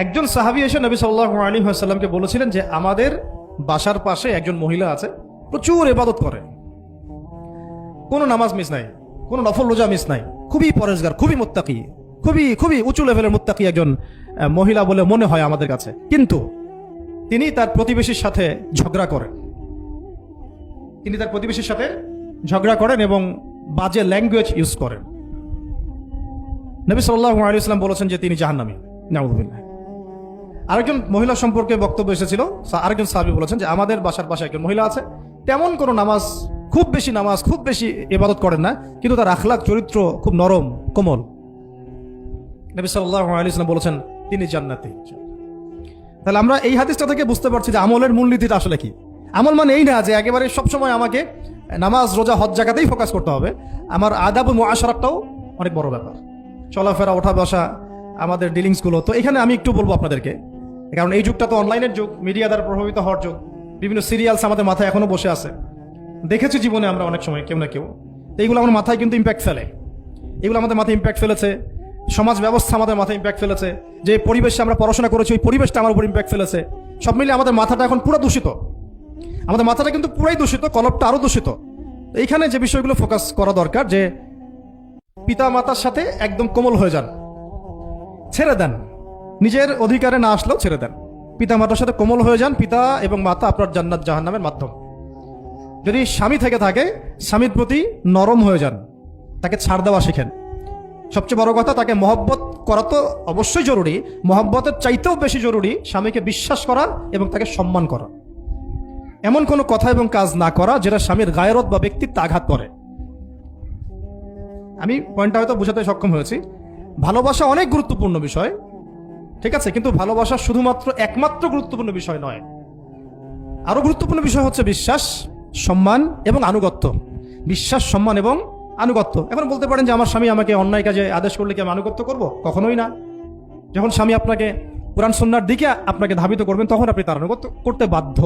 একজন সাহাবী এসে নবী সাল্লাল্লাহু আলাইহি ওয়াসাল্লামকে বলেছিলেন যে আমাদের বাসার পাশে একজন মহিলা আছে, প্রচুর ইবাদত করে, কোনো নামাজ মিস নাই, কোনো নফল রোজা মিস নাই, খুবই পরেজগার, খুবই মুত্তাকি, খুবই খুবই উঁচু লেভেলের মুত্তাকি একজন মহিলা বলে মনে হয় আমাদের কাছে। কিন্তু তিনি তার প্রতিবেশীর সাথে ঝগড়া করেন, এবং বাজে ল্যাঙ্গুয়েজ ইউজ করেন। নবী সাল্লাল্লাহু আলাইহি ওয়াসাল্লাম বলেছেন যে তিনি জাহান্নামী, নাউযুবিল্লাহ। আরেকজন মহিলা সম্পর্কে বক্তব্য এসেছিল, আরেকজন সাহাবী বলেছেন যে আমাদের বাসার পাশে একজন মহিলা আছে, তেমন কোনো নামাজ, খুব বেশি ইবাদত করেন না, কিন্তু তার আখলাক চরিত্র খুব নরম কোমল। নবী সাল্লাল্লাহু আলাইহি ওয়াসাল্লাম বলেছেন তিনি জান্নাতি। তাহলে আমরা এই হাদিসটা থেকে বুঝতে পারছি যে আমলের মূলনীতিটা আসলে কি। আমল মানে এই না যে একেবারে সবসময় আমাকে নামাজ রোজা হজ জায়গাতেই ফোকাস করতে হবে, আমার আদাব ও মুআশারাতটাও অনেক বড় ব্যাপার, চলাফেরা ওঠা বসা, আমাদের ডিলিংসগুলো। তো এখানে আমি একটু বলবো আপনাদেরকে, কারণ এই যুগটা তো অনলাইনের যুগ, মিডিয়া দ্বারা প্রভাবিত হওয়ার যুগ, বিভিন্ন সিরিয়ালস আমাদের মাথায় এখনো বসে আছে, দেখেছি জীবনে আমরা অনেক সময় কেউ না কেউ। তো এইগুলো আমার মাথায় কিন্তু ইম্প্যাক্ট ফেলে, এগুলো আমাদের মাথায় ইম্প্যাক্ট ফেলেছে, সমাজ ব্যবস্থা আমাদের মাথায় ইম্প্যাক্ট ফেলেছে, যে পরিবেশে আমরা পড়াশোনা করেছি ওই পরিবেশটা আমার উপর ইম্প্যাক্ট ফেলেছে। সব মিলিয়ে আমাদের মাথাটা এখন পুরো দূষিত, আমাদের মাথাটা কিন্তু পুরাই দূষিত, কলবটা আরো দূষিত। এইখানে যে বিষয়গুলো ফোকাস করা দরকার, যে পিতা মাতার সাথে একদম কোমল হয়ে যান, ছেড়ে দেন, নিজের অধিকারে না আসলেও ছেড়ে দেন, পিতা মাতার সাথে কোমল হয়ে যান। পিতা এবং মাতা আপনার জান্নাত জাহান্নামের মাধ্যম। যদি স্বামী থেকে থাকে, স্বামীর প্রতি নরম হয়ে যান, তাকে ছাড় দেওয়া শিখেন। সবচেয়ে বড় কথা, তাকে মহব্বত করা তো অবশ্যই জরুরি, মহব্বতের চাইতেও বেশি জরুরি স্বামীকে বিশ্বাস করা এবং তাকে সম্মান করা। এমন কোনো কথা এবং কাজ না করা যেটা স্বামীর গায়রত বা ব্যক্তিত্ব আঘাত করে। আমি পয়েন্টটা হয়তো বোঝাতে সক্ষম হয়েছি। ভালোবাসা অনেক গুরুত্বপূর্ণ বিষয়, ঠিক আছে, কিন্তু ভালোবাসা শুধুমাত্র একমাত্র গুরুত্বপূর্ণ বিষয় নয়। আরো গুরুত্বপূর্ণ বিষয় হচ্ছে বিশ্বাস, সম্মান এবং আনুগত্য। বিশ্বাস, সম্মান এবং আনুগত্য। এখন বলতে পারেন যে আমার স্বামী আমাকে অন্যায় কাজে আদেশ করলে কি আমি আনুগত্য করব? কখনোই না। যখন স্বামী আপনাকে কোরআন সুন্নাহর দিকে আপনাকে ধাবিত করবেন, তখন আপনি তার আনুগত্য করতে বাধ্য।